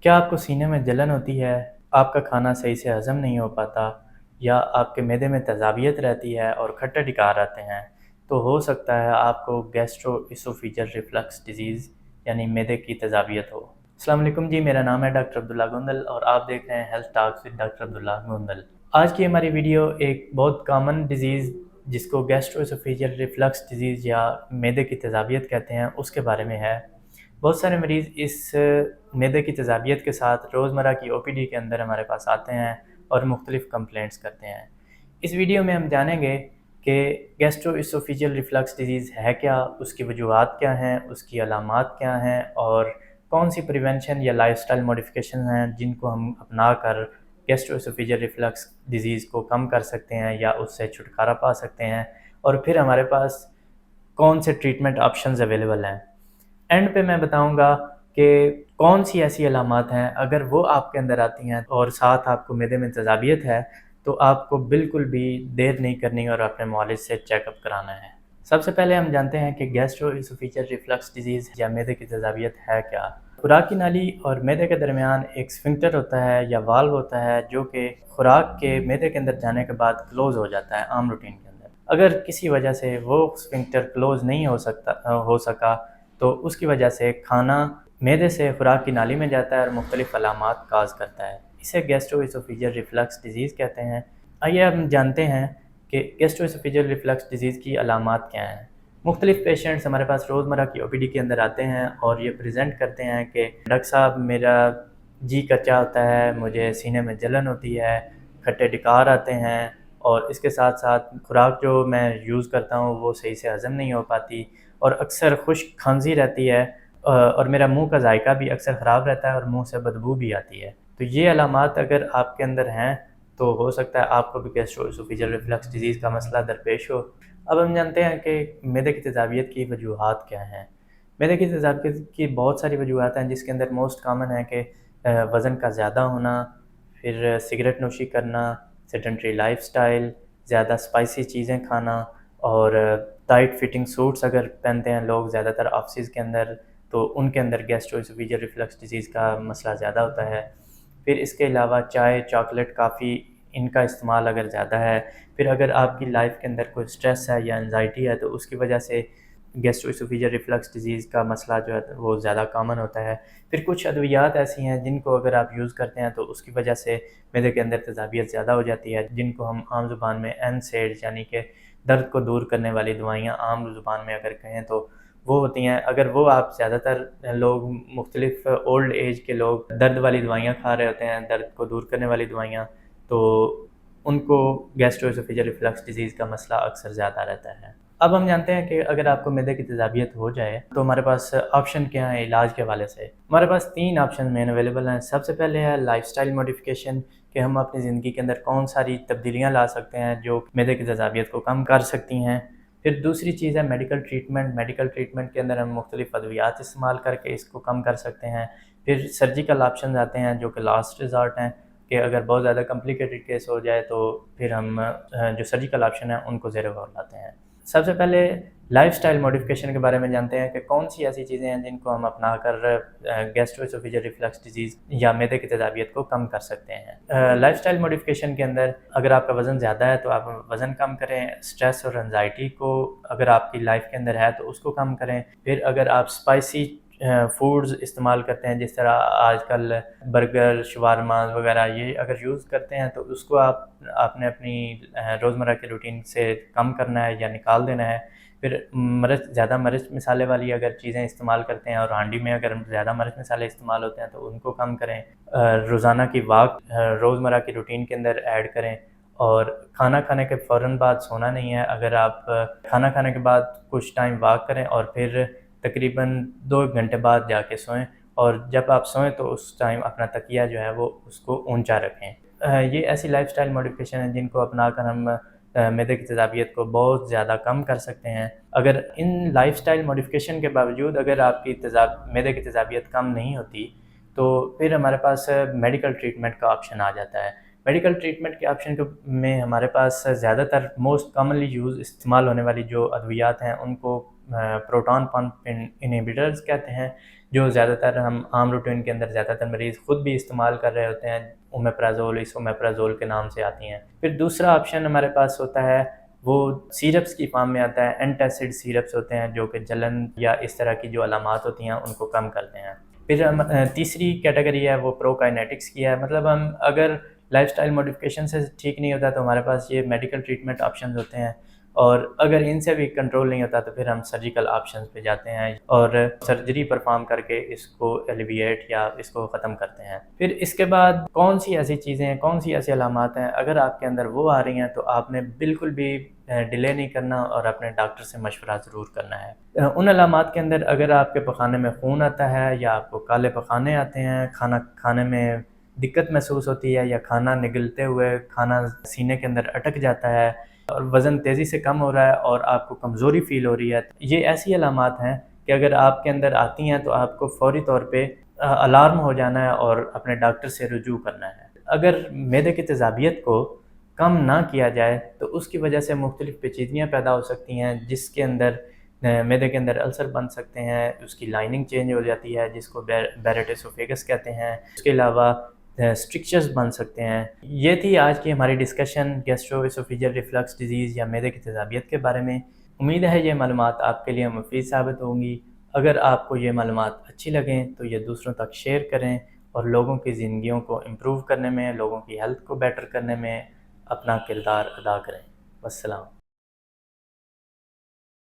क्या आपको सीने में जलन होती है, आपका खाना सही से हज़म नहीं हो पाता या आपके मैदे में तेज़ाबियत रहती है और खट्टे ढिकार आते हैं, तो हो सकता है आपको गैस्ट्रोइसोफेजियल रिफ्लक्स डिज़ीज़ यानी मैदे की तेज़ाबियत हो। अस्सलाम वालेकुम जी, मेरा नाम है डॉक्टर अब्दुल्ला गोंदल और आप देख रहे हैं health talks with doctor Abdullah Gondal. आज की हमारी वीडियो एक बहुत कॉमन डिज़ीज़ जिसको गैस्ट्रोइसोफेजियल रिफ्लक्स डिज़ीज़ या मैदे की तेज़ाबियत कहते हैं, उसके बारे में है। बहुत सारे मरीज़ इस मैदे की तेज़ाबियत के साथ रोज़मर्रा की ओपीडी के अंदर हमारे पास आते हैं और मुख्तलिफ़ कंप्लेंट्स करते हैं। इस वीडियो में हम जानेंगे कि गैस्ट्रोइसोफेजियल रिफ्लक्स डिज़ीज़ है क्या, उसकी वजूहात क्या हैं, उसकी अलामात क्या हैं और कौन सी प्रिवेंशन या लाइफ़स्टाइल मॉडिफ़िकेशन हैं जिनको हम अपना कर गैस्ट्रोइसोफेजियल रिफ्लक्स डिज़ीज़ को कम कर सकते हैं या उससे छुटकारा पा सकते हैं और फिर हमारे पास कौन से ट्रीटमेंट ऑप्शंस अवेलेबल हैं। एंड पे मैं बताऊंगा कि कौन सी ऐसी अलामात हैं अगर वो आपके अंदर आती हैं और साथ आपको मैदे में तेज़ाबियत है तो आपको बिल्कुल भी देर नहीं करनी और अपने मुआलिज से चेकअप कराना है। सबसे पहले हम जानते हैं कि गैस्ट्रोइसोफेजियल रिफ्लक्स डिजीज़ या मैदे की तेज़ाबियत है क्या। खुराक की नाली और मैदे के दरमियान एक स्फिंक्टर होता है या वाल्व होता है जो कि खुराक के मैदे के अंदर जाने के बाद क्लोज़ हो जाता है आम रूटीन के अंदर। अगर किसी वजह से वो स्फिंक्टर क्लोज़ नहीं हो सका तो उसकी वजह से खाना मैदे से खुराक की नाली में जाता है और मुख्तलिफ़ अलामात काज़ करता है। इसे गैस्ट्रोइसोफेजियल रिफ्लक्स डिज़ीज़ कहते हैं। आइए हम जानते हैं कि गैस्ट्रोइसोफेजियल रिफ्लक्स डिज़ीज़ की अलामात क्या हैं। मुख्तलिफ़ पेशेंट्स हमारे पास रोज़मर्रा की ओपीडी के अंदर आते हैं और ये प्रेजेंट करते हैं कि डॉक्टर साहब मेरा जी कच्चा होता है, मुझे सीने में जलन होती है, खट्टे ढिकार आते हैं और इसके साथ साथ खुराक जो मैं यूज़ करता हूँ वो सही से हज़म नहीं हो पाती और अक्सर खुश्क खांसी रहती है और मेरा मुंह का जायका भी अक्सर ख़राब रहता है और मुंह से बदबू भी आती है। तो ये अलामात अगर आपके अंदर हैं तो हो सकता है आपको भी गैस्ट्रोइसोफेजियल रिफ्लक्स डिज़ीज़ का मसला दरपेश हो। अब हम जानते हैं कि मैदे की तेज़ाबियत की वजूहात क्या हैं। मैदे की तेज़ाबियत की बहुत सारी वजूहात हैं जिसके अंदर मोस्ट कॉमन है कि वज़न का ज़्यादा होना, फिर सिगरेट नोशी करना, सेडेंटरी लाइफ़स्टाइल, ज़्यादा स्पाइसी चीज़ें खाना और टाइट फिटिंग सूट्स अगर पहनते हैं लोग ज़्यादातर ऑफिस के अंदर तो उनके अंदर गैस्ट्रोइसोफेजियल रिफ्लक्स डिज़ीज़ का मसला ज़्यादा होता है। फिर इसके अलावा चाय, चॉकलेट, कॉफ़ी इनका इस्तेमाल अगर ज़्यादा है, फिर अगर आपकी लाइफ के अंदर कोई स्ट्रेस है या एंजाइटी है तो उसकी वजह से गैस्ट्रोइसोफेजियल रिफ्लक्स डिज़ीज़ का मसला जो है वो ज़्यादा कॉमन होता है। फिर कुछ अद्वियात ऐसी हैं जिनको अगर आप यूज़ करते हैं तो उसकी वजह से मैदे के अंदर तेज़ाबियत ज़्यादा हो जाती है, जिनको हम आम ज़ुबान में एनसेड्स यानी कि दर्द को दूर करने वाली दवाइयाँ आम ज़ुबान में अगर कहें तो वो होती हैं। अगर वो आप ज़्यादातर लोग मुख्तलिफ़ ओल्ड एज के लोग दर्द वाली दवाइयाँ खा रहे होते हैं, दर्द को दूर करने वाली दवाइयाँ, तो उनको गैस्ट्रोइसोफेजियल रिफ्लक्स डिज़ीज़ का मसला अक्सर ज़्यादा रहता है। अब हम जानते हैं कि अगर आपको मैदे की तेज़ाबियत हो जाए तो हमारे पास ऑप्शन क्या है इलाज के हवाले से। हमारे पास 3 ऑप्शन मेन अवेलेबल हैं। सबसे पहले है लाइफ़स्टाइल मॉडिफ़िकेशन कि हम अपनी ज़िंदगी के अंदर कौन सारी तब्दीलियाँ ला सकते हैं जो मैदे की तेज़ाबियत को कम कर सकती हैं। फिर दूसरी चीज़ है मेडिकल ट्रीटमेंट। मेडिकल ट्रीटमेंट के अंदर हम मुख्तलिफ़ अद्वियात इस्तेमाल करके इसको कम कर सकते हैं। फिर सर्जिकल ऑप्शन आते हैं जो कि लास्ट रिज़ॉर्ट हैं कि अगर बहुत ज़्यादा कॉम्प्लिकेटेड केस हो जाए तो फिर हम जो सर्जिकल ऑप्शन है उनको ज़ेर गौर लाते हैं। सबसे पहले लाइफ़स्टाइल मॉडिफ़िकेशन के बारे में जानते हैं कि कौन सी ऐसी चीज़ें हैं जिनको हम अपना कर गैस्ट्रोइसोफेजियल रिफ्लक्स डिज़ीज़ या मैदे की तेज़ाबियत को कम कर सकते हैं। लाइफ़स्टाइल मॉडिफ़िकेशन के अंदर अगर आपका वज़न ज़्यादा है तो आप वज़न कम करें, स्ट्रेस और एंजाइटी को अगर आपकी लाइफ के अंदर है तो उसको कम करें। फिर अगर आप स्पाइसी फूड्स इस्तेमाल करते हैं जिस तरह आजकल बर्गर, शवारमा वगैरह ये अगर यूज़ करते हैं तो उसको आपने अपनी रोज़मर्रा के रूटीन से कम करना है या निकाल देना है। फिर ज़्यादा मिर्च मसाले वाली अगर चीज़ें इस्तेमाल करते हैं और हांडी में अगर ज़्यादा मिर्च मसाले इस्तेमाल होते हैं तो उनको कम करें। रोज़ाना की वॉक रोज़मर्रा की रूटीन के अंदर ऐड करें और खाना खाने के फ़ौरन बाद सोना नहीं है। अगर आप खाना खाने के बाद कुछ टाइम वॉक करें और फिर तकरीबन 2 घंटे बाद जाके सोएं और जब आप सोएं तो उस टाइम अपना तकिया जो है वो उसको ऊंचा रखें। ये ऐसी लाइफ़स्टाइल मॉडिफ़िकेशन है जिनको अपनाकर हम मैदे की तेज़ाबियत को बहुत ज़्यादा कम कर सकते हैं। अगर इन लाइफ़स्टाइल मॉडिफ़िकेशन के बावजूद अगर आपकी मैदे की तेज़ाबियत कम नहीं होती तो फिर हमारे पास मेडिकल ट्रीटमेंट का ऑप्शन आ जाता है। मेडिकल ट्रीटमेंट के ऑप्शन में हमारे पास ज़्यादातर मोस्ट कॉमनली इस्तेमाल होने वाली जो अद्वियात हैं उनको प्रोटॉन पंप इनहिबिटर्स कहते हैं, जो ज़्यादातर हम आम रूटीन के अंदर ज़्यादातर मरीज़ खुद भी इस्तेमाल कर रहे होते हैं, ओमेप्राज़ोल, इसोमेप्राज़ोल के नाम से आती हैं। फिर दूसरा ऑप्शन हमारे पास होता है, वो सिरप्स की फॉर्म में आता है। एंटासिड सिरप्स होते हैं जो कि जलन या इस तरह की जो अलामात होती हैं उनको कम करते हैं। फिर हम तीसरी कैटेगरी है वो प्रोकाइनेटिक्स की है, मतलब हम अगर लाइफस्टाइल मॉडिफिकेशन से ठीक नहीं होता तो हमारे पास ये मेडिकल ट्रीटमेंट ऑप्शंस होते हैं, और अगर इनसे भी कंट्रोल नहीं होता तो फिर हम सर्जिकल ऑप्शंस पे जाते हैं और सर्जरी परफॉर्म करके इसको एलिविएट या इसको ख़त्म करते हैं। फिर इसके बाद कौन सी ऐसी चीज़ें हैं, कौन सी ऐसी अलामात हैं, अगर आपके अंदर वो आ रही हैं तो आपने बिल्कुल भी डिले नहीं करना और अपने डॉक्टर से मशवरा ज़रूर करना है। उन अलामात के अंदर अगर आपके पखाने में खून आता है या आपको काले पखाने आते हैं, खाना खाने में दिक्कत महसूस होती है या खाना निगलते हुए खाना सीने के अंदर अटक जाता है और वज़न तेज़ी से कम हो रहा है और आपको कमज़ोरी फ़ील हो रही है, ये ऐसी अलामात हैं कि अगर आपके अंदर आती हैं तो आपको फ़ौरी तौर पे अलार्म हो जाना है और अपने डॉक्टर से रुजू करना है। अगर मैदे की तेज़ाबियत को कम ना किया जाए तो उसकी वजह से मुख्तलिफ़ पेचीदगियाँ पैदा हो सकती हैं, जिसके अंदर मैदे के अंदर अल्सर बन सकते हैं, उसकी लाइनिंग चेंज हो जाती है जिसको बैरेट एसोफेगस कहते हैं। उसके अलावा स्ट्रिक्चर्स बन सकते हैं। ये थी आज की हमारी डिस्कशन गैस्ट्रोएसोफेजियल रिफ्लक्स डिजीज़ या मैदे की तेज़ाबियत के बारे में। उम्मीद है ये मालूमात आपके लिए मुफीद साबित होंगी। अगर आपको ये मालूमात अच्छी लगें तो ये दूसरों तक शेयर करें और लोगों की ज़िंदगियों को इम्प्रूव करने में, लोगों की हेल्थ को बेटर करने में अपना किरदार अदा करें। वस्सलाम।